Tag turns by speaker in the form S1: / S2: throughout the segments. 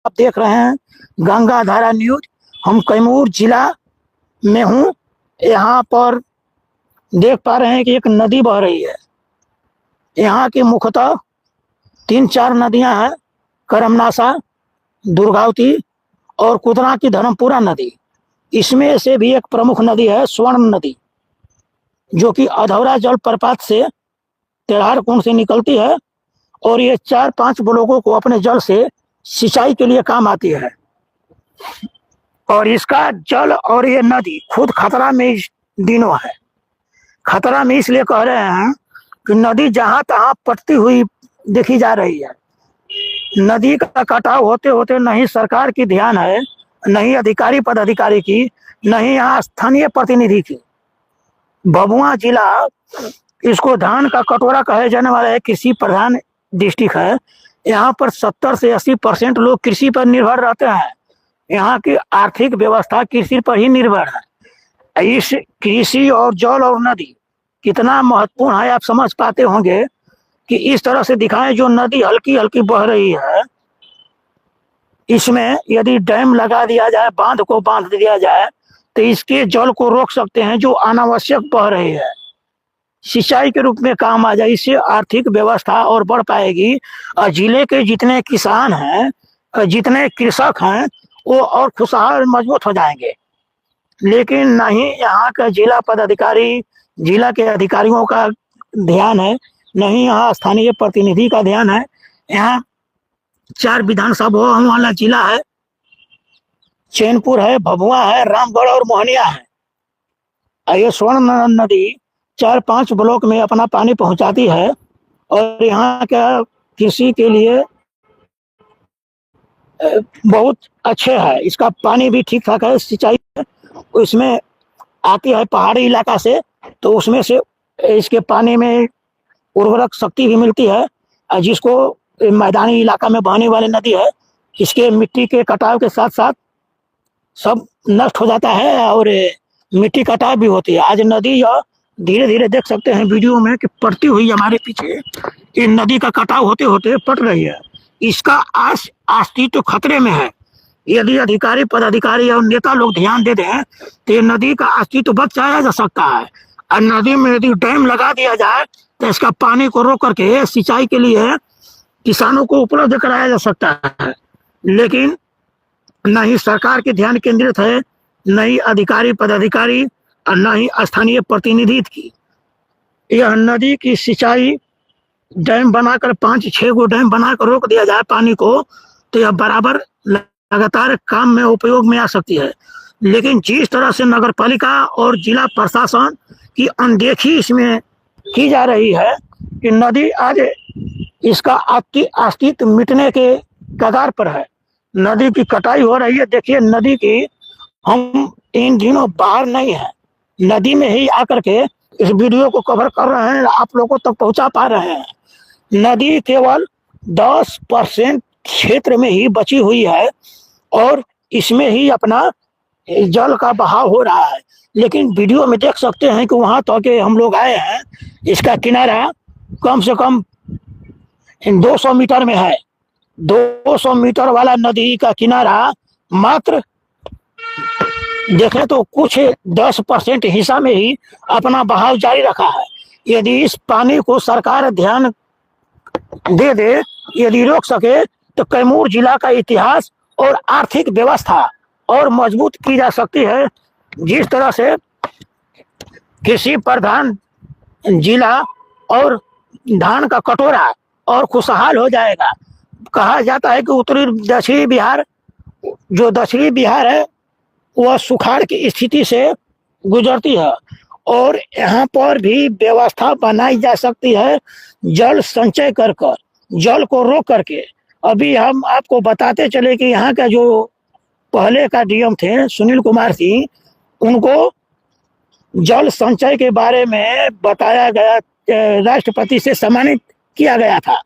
S1: आप देख रहे हैं गंगा धारा न्यूज। हम कैमूर जिला में हूँ। यहाँ पर देख पा रहे हैं कि एक नदी बह रही है। यहाँ की मुख्यतः 3-4 नदियां हैं, करमनाशा, दुर्गावती और कुदरा की धर्मपुरा नदी। इसमें से भी एक प्रमुख नदी है स्वर्ण नदी, जो कि अधौरा जलप्रपात से तेरहार कुंड से निकलती है और ये 4-5 ब्लॉकों को अपने जल से सिंचाई के लिए काम आती है। और इसका जल और ये नदी खुद खतरा में इस दिनों है। खतरा में इसलिए कह रहे हैं कि नदी जहां तहां पटती हुई देखी जा रही है। नदी का कटाव होते होते नहीं सरकार की ध्यान है, नहीं अधिकारी पदाधिकारी की, नहीं यहाँ स्थानीय प्रतिनिधि की। भभुआ जिला, इसको धान का कटोरा कहे जाने वाला है, कृषि प्रधान डिस्ट्रिक्ट है। यहाँ पर 70 से 80% लोग कृषि पर निर्भर रहते हैं। यहाँ की आर्थिक व्यवस्था कृषि पर ही निर्भर है। इस कृषि और जल और नदी कितना महत्वपूर्ण है आप समझ पाते होंगे कि इस तरह से दिखाएं। जो नदी हल्की हल्की बह रही है, इसमें यदि डैम लगा दिया जाए, बांध को बांध दिया जाए, तो इसके जल को रोक सकते हैं जो अनावश्यक बह रही है, सिंचाई के रूप में काम आ जाए। इससे आर्थिक व्यवस्था और बढ़ पाएगी और जिले के जितने किसान हैं, जितने कृषक हैं, वो और खुशहाल मजबूत हो जाएंगे। लेकिन नहीं यहाँ का जिला पदाधिकारी, जिला के अधिकारियों का ध्यान है, नहीं यहाँ स्थानीय प्रतिनिधि का ध्यान है। यहाँ 4 विधानसभा वाला जिला है, चैनपुर है, भभुआ है, रामगढ़ और मोहनिया है। ये स्वर्ण नदी 4-5 ब्लॉक में अपना पानी पहुंचाती है और यहाँ का कृषि के लिए बहुत अच्छे है। इसका पानी भी ठीक ठाक है, सिंचाई इसमें आती है पहाड़ी इलाका से, तो उसमें से इसके पानी में उर्वरक शक्ति भी मिलती है। जिसको मैदानी इलाका में बहने वाली नदी है, इसके मिट्टी के कटाव के साथ साथ सब नष्ट हो जाता है और मिट्टी कटाव भी होती है। आज नदी यह धीरे धीरे देख सकते हैं वीडियो में कि पड़ती हुई हमारे पीछे ये नदी का कटाव होते होते पट रही है। इसका अस्तित्व तो खतरे में है। यदि अधिकारी पदाधिकारी और नेता लोग ध्यान दे दें तो ये नदी का अस्तित्व बचाया जा सकता है। और नदी में यदि डैम लगा दिया जाए तो इसका पानी को रोक करके सिंचाई के लिए किसानों को उपलब्ध कराया जा सकता है। लेकिन न ही सरकार के ध्यान केंद्रित है, न ही अधिकारी पदाधिकारी और न ही स्थानीय प्रतिनिधि की। यह नदी की सिंचाई डैम बनाकर 5-6 गो डैम बनाकर रोक दिया जाए पानी को, तो यह बराबर लगातार काम में उपयोग में आ सकती है। लेकिन जिस तरह से नगर पालिका और जिला प्रशासन की अनदेखी इसमें की जा रही है कि नदी आज इसका अस्तित्व मिटने के कगार पर है। नदी की कटाई हो रही है। देखिए नदी की, हम इन दिनों बाहर नहीं है, नदी में ही आकर के इस वीडियो को कवर कर रहे हैं, आप लोगों तक पहुंचा पा रहे हैं। नदी केवल 10% क्षेत्र में ही बची हुई है और इसमें ही अपना जल का बहाव हो रहा है। लेकिन वीडियो में देख सकते हैं कि वहां तक हम लोग आए हैं, इसका किनारा कम से कम 200 मीटर में है। 200 मीटर वाला नदी का किनारा मात्र देखें तो कुछ 10% हिस्सा में ही अपना बहाव जारी रखा है। यदि इस पानी को सरकार ध्यान दे दे, यदि रोक सके, तो कैमूर जिला का इतिहास और आर्थिक व्यवस्था और मजबूत की जा सकती है। जिस तरह से कृषि प्रधान जिला और धान का कटोरा और खुशहाल हो जाएगा। कहा जाता है कि उत्तरी दक्षिणी बिहार, जो दक्षिणी बिहार है, वह सुखाड़ की स्थिति से गुजरती है और यहाँ पर भी व्यवस्था बनाई जा सकती है जल संचय कर कर, जल को रोक करके। अभी हम आपको बताते चले कि यहाँ का जो पहले का डीएम थे सुनील कुमार सिंह, उनको जल संचय के बारे में बताया गया, राष्ट्रपति से सम्मानित किया गया था।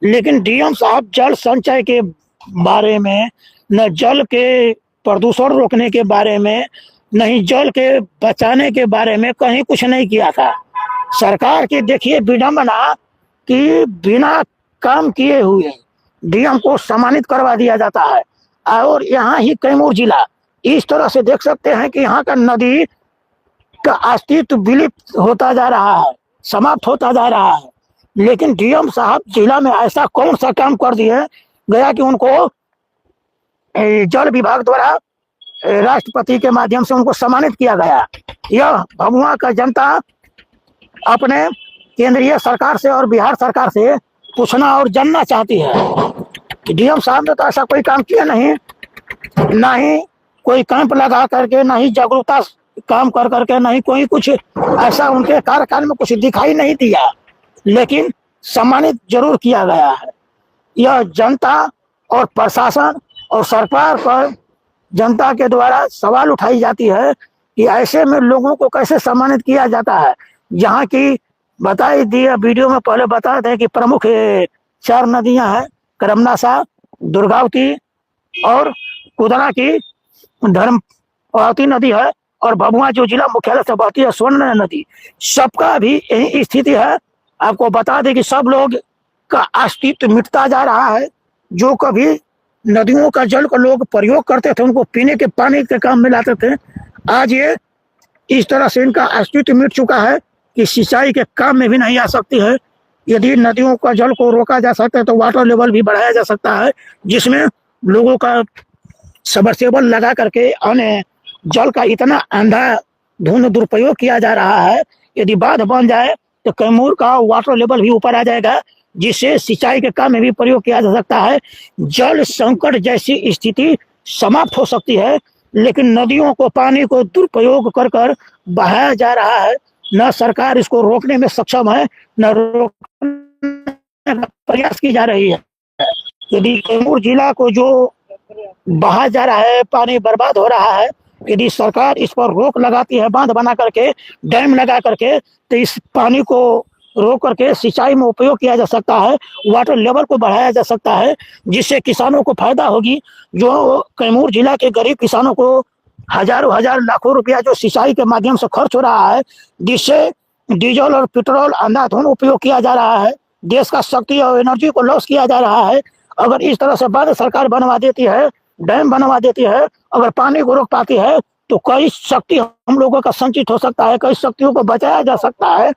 S1: लेकिन डीएम साहब जल संचय के बारे में, न जल के प्रदूषण रोकने के बारे में, नहीं जल के बचाने के बारे में कहीं कुछ नहीं किया था। सरकार की देखिए विडंबना कि बिना काम किए हुए डीएम को सम्मानित करवा दिया जाता है। और यहाँ ही कैमूर जिला इस तरह से देख सकते हैं कि यहाँ का नदी का अस्तित्व विलुप्त होता जा रहा है, समाप्त होता जा रहा है। लेकिन डीएम साहब जिला में ऐसा कौन सा काम कर दिए गया कि उनको जल विभाग द्वारा राष्ट्रपति के माध्यम से उनको सम्मानित किया गया। यह भभुआ का जनता अपने केंद्रीय सरकार से और बिहार सरकार से पूछना और जानना चाहती है कि डीएम साहब ने तो ऐसा कोई काम किया नहीं, ना ही कोई कैंप लगा करके, ना ही जागरूकता काम कर करके, नहीं कोई कुछ ऐसा उनके कार्यकाल में कुछ दिखाई नहीं दिया, लेकिन सम्मानित जरूर किया गया है। यह जनता और प्रशासन और सरकार पर जनता के द्वारा सवाल उठाई जाती है कि ऐसे में लोगों को कैसे सम्मानित किया जाता है। जहाँ की बताई दिया वीडियो में पहले बता दें कि प्रमुख 4 नदियां हैं, करमनासा, दुर्गावती और कुदरा की धर्मवती नदी है, और भभुआ जो जिला मुख्यालय से बहती है स्वर्ण नदी। सबका भी यही स्थिति है। आपको बता दें कि सब लोग का अस्तित्व मिटता जा रहा है। जो कभी नदियों का जल का लोग प्रयोग करते थे, उनको पीने के पानी के काम में लाते थे, आज ये इस तरह से इनका अस्तित्व मिट चुका है कि सिंचाई के काम में भी नहीं आ सकती है। यदि नदियों का जल को रोका जा सकता है तो वाटर लेवल भी बढ़ाया जा सकता है, जिसमें लोगों का सबमर्सिबल लगा करके अन्य जल का इतना अंधाधुंध दुरुपयोग किया जा रहा है। यदि बांध बन जाए तो कैमूर का वाटर लेवल भी ऊपर आ जाएगा, जिससे सिंचाई के काम में भी प्रयोग किया जा सकता है। जल संकट जैसी स्थिति समाप्त हो सकती है, लेकिन नदियों को पानी को दुरुपयोग कर कर बहाया जा रहा है। न सरकार इसको रोकने में सक्षम है, न रोकने का प्रयास की जा रही है। यदि कैमूर जिला को जो बहा जा रहा है, पानी बर्बाद हो रहा है, यदि सरकार इस पर रोक लगाती है, बांध बना करके, डैम लगा करके, तो इस पानी को रोक करके सिंचाई में उपयोग किया जा सकता है, वाटर लेवल को बढ़ाया जा सकता है, जिससे किसानों को फायदा होगी। जो कैमूर जिला के गरीब किसानों को हजारों हजार लाखों रुपया जो सिंचाई के माध्यम से खर्च हो रहा है, जिससे डीजल और पेट्रोल अंधाधुंध उपयोग किया जा रहा है, देश का शक्ति और एनर्जी को लॉस किया जा रहा है। अगर इस तरह से बांध सरकार बनवा देती है, डैम बनवा देती है, अगर पानी को रोक पाती है, तो कई शक्ति हम लोगों का संचित हो सकता है, कई शक्तियों को बचाया जा सकता है।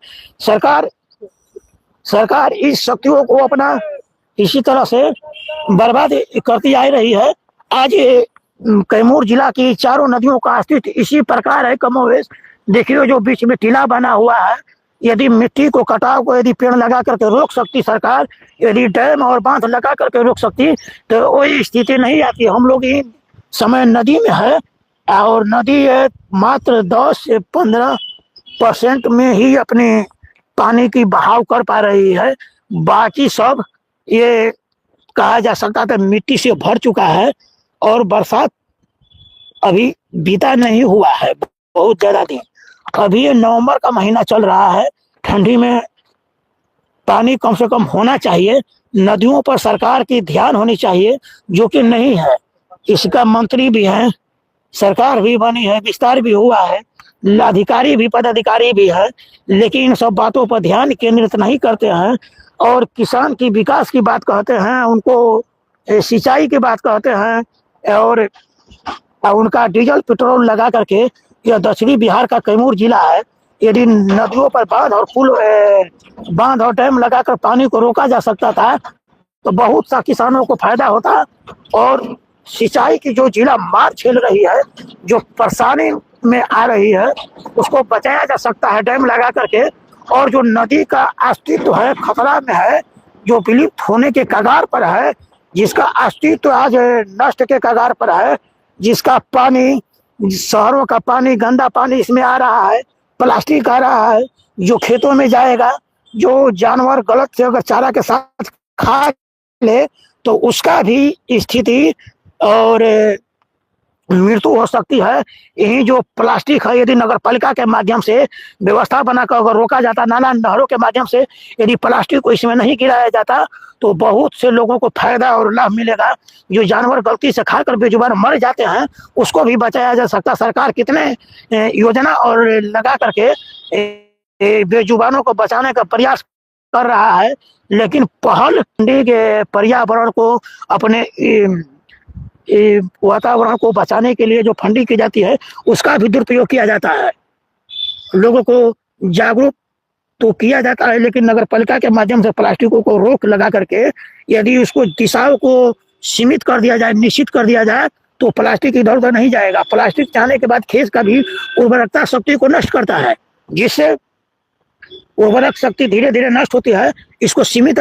S1: सरकार इस शक्तियों को अपना इसी तरह से बर्बाद करती आ रही है। आज कैमूर जिला की 4 नदियों का अस्तित्व इसी प्रकार है कमोवेश। देखिए जो बीच में टीला बना हुआ है, यदि मिट्टी को कटाव को यदि पेड़ लगा करके रोक सकती सरकार, यदि डैम और बांध लगा करके रोक सकती, तो वही स्थिति नहीं आती। हम लोग ही समय नदी में है, और नदी मात्र 10 से 15% में ही अपने पानी की बहाव कर पा रही है। बाकी सब ये कहा जा सकता था मिट्टी से भर चुका है, और बरसात अभी बीता नहीं हुआ है बहुत ज्यादा दिन। अभी ये नवंबर का महीना चल रहा है, ठंडी में पानी कम से कम होना चाहिए। नदियों पर सरकार की ध्यान होनी चाहिए, जो कि नहीं है। इसका मंत्री भी है, सरकार भी बनी है, विस्तार भी हुआ है, अधिकारी भी पदाधिकारी भी है, लेकिन इन सब बातों पर ध्यान केंद्रित नहीं करते हैं। और किसान की विकास की बात कहते हैं, उनको सिंचाई की बात कहते हैं, और उनका डीजल पेट्रोल लगा करके, यह दक्षिणी बिहार का कैमूर जिला है। यदि नदियों पर बांध और डैम लगाकर पानी को रोका जा सकता था, तो बहुत सा किसानों को फायदा होता। और सिंचाई की जो जिला मार झेल रही है, जो परेशानी में आ रही है, उसको बचाया जा सकता है डैम लगा करके। और जो नदी का अस्तित्व है खतरा में है, जो विलुप्त होने के कगार पर है, जिसका अस्तित्व आज नष्ट के कगार पर है, जिसका पानी, शहरों का पानी, गंदा पानी इसमें आ रहा है, प्लास्टिक आ रहा है, जो खेतों में जाएगा, जो जानवर गलत से अगर चारा के साथ खा ले तो उसका भी स्थिति और मृत्यु हो सकती है। यही जो प्लास्टिक है, यदि नगर पालिका के माध्यम से व्यवस्था बनाकर अगर रोका जाता, नाला नहरों के माध्यम से यदि प्लास्टिक को इसमें नहीं गिराया जाता, तो बहुत से लोगों को फायदा और लाभ मिलेगा। जो जानवर गलती से खाकर बेजुबान मर जाते हैं, उसको भी बचाया जा सकता। सरकार कितने योजना और लगा करके बेजुबानों को बचाने का प्रयास कर रहा है, लेकिन पहल के पर्यावरण को अपने वातावरण को बचाने के लिए जो फंडिंग की जाती है उसका भी दुरुपयोग किया जाता है। लोगों को जागरूक तो किया जाता है, लेकिन नगर पालिका के माध्यम से प्लास्टिकों को रोक लगा करके यदि उसको दिशाओं को सीमित कर दिया जाए, निश्चित कर दिया जाए, तो प्लास्टिक इधर उधर नहीं जाएगा। प्लास्टिक जाने के बाद खेत का भी उर्वरकता शक्ति को नष्ट करता है, जिससे उर्वरक शक्ति धीरे धीरे नष्ट होती है। इसको सीमित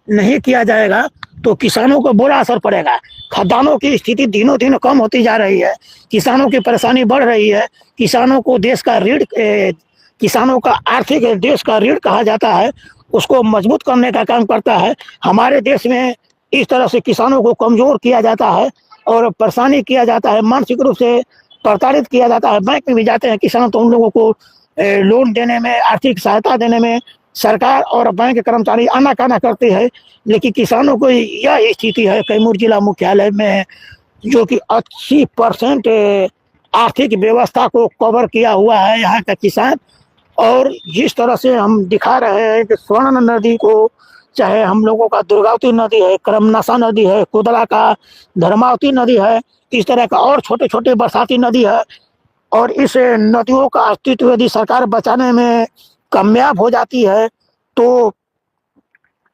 S1: नहीं किया जाएगा तो किसानों को बुरा असर पड़ेगा। खदानों की स्थिति दिनों दिन कम होती जा रही है, किसानों की परेशानी बढ़ रही है। किसानों को देश का रीढ़, किसानों का आर्थिक देश का रीढ़ कहा जाता है, उसको मजबूत करने का काम करता है। हमारे देश में इस तरह से किसानों को कमजोर किया जाता है और परेशानी किया जाता है, मानसिक रूप से प्रताड़ित किया जाता है। बैंक में भी जाते हैं किसान तो उन लोगों को लोन देने में, आर्थिक सहायता देने में सरकार और बैंक कर्मचारी आनाकानी करते हैं, लेकिन किसानों को यह स्थिति है कैमूर जिला मुख्यालय में, जो कि 80% आर्थिक व्यवस्था को कवर किया हुआ है यहाँ का किसान। और जिस तरह से हम दिखा रहे हैं कि स्वर्ण नदी को, चाहे हम लोगों का दुर्गावती नदी है, करमनाशा नदी है, कुदला का धर्मावती नदी है, इस तरह का और छोटे छोटे बरसाती नदी है। और इस नदियों का अस्तित्व यदि सरकार बचाने में कामयाब हो जाती है तो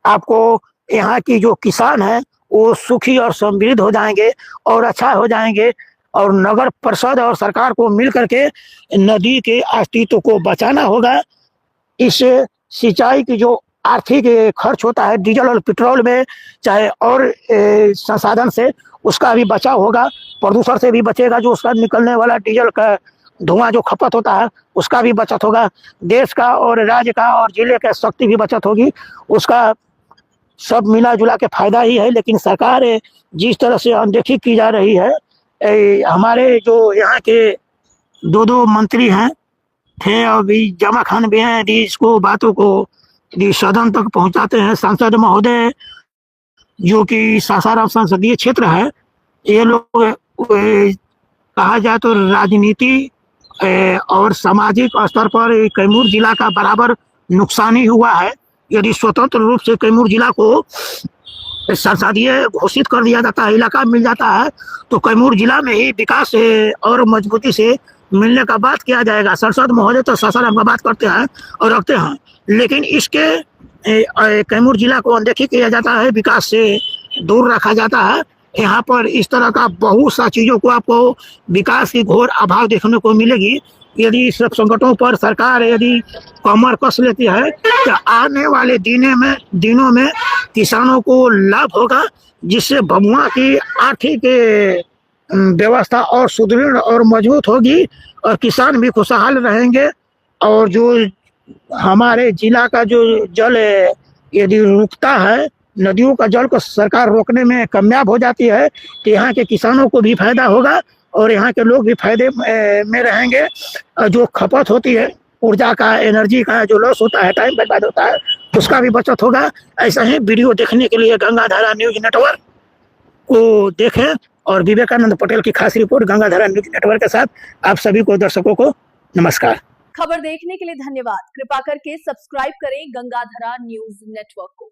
S1: आपको यहाँ की जो किसान है वो सुखी और समृद्ध हो जाएंगे और अच्छा हो जाएंगे। और नगर परिषद और सरकार को मिल करके नदी के अस्तित्व को बचाना होगा। इस सिंचाई की जो आर्थिक खर्च होता है डीजल और पेट्रोल में, चाहे और संसाधन से, उसका भी बचाव होगा। प्रदूषण से भी बचेगा, जो उसका निकलने वाला डीजल का धुआं जो खपत होता है उसका भी बचत होगा। देश का और राज्य का और जिले का शक्ति भी बचत होगी, उसका सब मिला जुला के फायदा ही है। लेकिन सरकार जिस तरह से अनदेखी की जा रही है, हमारे जो यहाँ के दो मंत्री हैं थे, अभी जमा खान भी हैं, यदि इसको बातों को यदि सदन तक पहुंचाते हैं, सांसद महोदय जो कि सासाराम संसदीय क्षेत्र है, ये लोग कहा जाए तो राजनीति और सामाजिक स्तर पर कैमूर जिला का बराबर नुकसान ही हुआ है। यदि स्वतंत्र रूप से कैमूर जिला को संसदीय घोषित कर दिया जाता है, इलाका मिल जाता है, तो कैमूर जिला में ही विकास और मजबूती से मिलने का बात किया जाएगा। सांसद महोदय तो सासाराम का बात करते हैं और रखते हैं, लेकिन इसके कैमूर जिला को अनदेखी किया जाता है, विकास से दूर रखा जाता है। यहाँ पर इस तरह का बहुत सा चीज़ों को आपको विकास की घोर अभाव देखने को मिलेगी। यदि सब संकटों पर सरकार यदि कमर कस लेती है तो आने वाले दिनों में किसानों को लाभ होगा, जिससे भभुआ की आर्थिक व्यवस्था और सुदृढ़ और मजबूत होगी और किसान भी खुशहाल रहेंगे। और जो हमारे जिला का जो जल यदि रुकता है, नदियों का जल को सरकार रोकने में कामयाब हो जाती है, तो यहाँ के किसानों को भी फायदा होगा और यहाँ के लोग भी फायदे में रहेंगे। जो खपत होती है ऊर्जा का, एनर्जी का जो लॉस होता है, टाइम बर्बाद होता है, उसका भी बचत होगा। ऐसा ही वीडियो देखने के लिए गंगाधारा न्यूज नेटवर्क को देखें और विवेकानंद पटेल की खास रिपोर्ट गंगाधारा न्यूज नेटवर्क के साथ आप सभी को, दर्शकों को नमस्कार।
S2: खबर देखने के लिए धन्यवाद। कृपा करके सब्सक्राइब करें गंगाधारा न्यूज नेटवर्क को।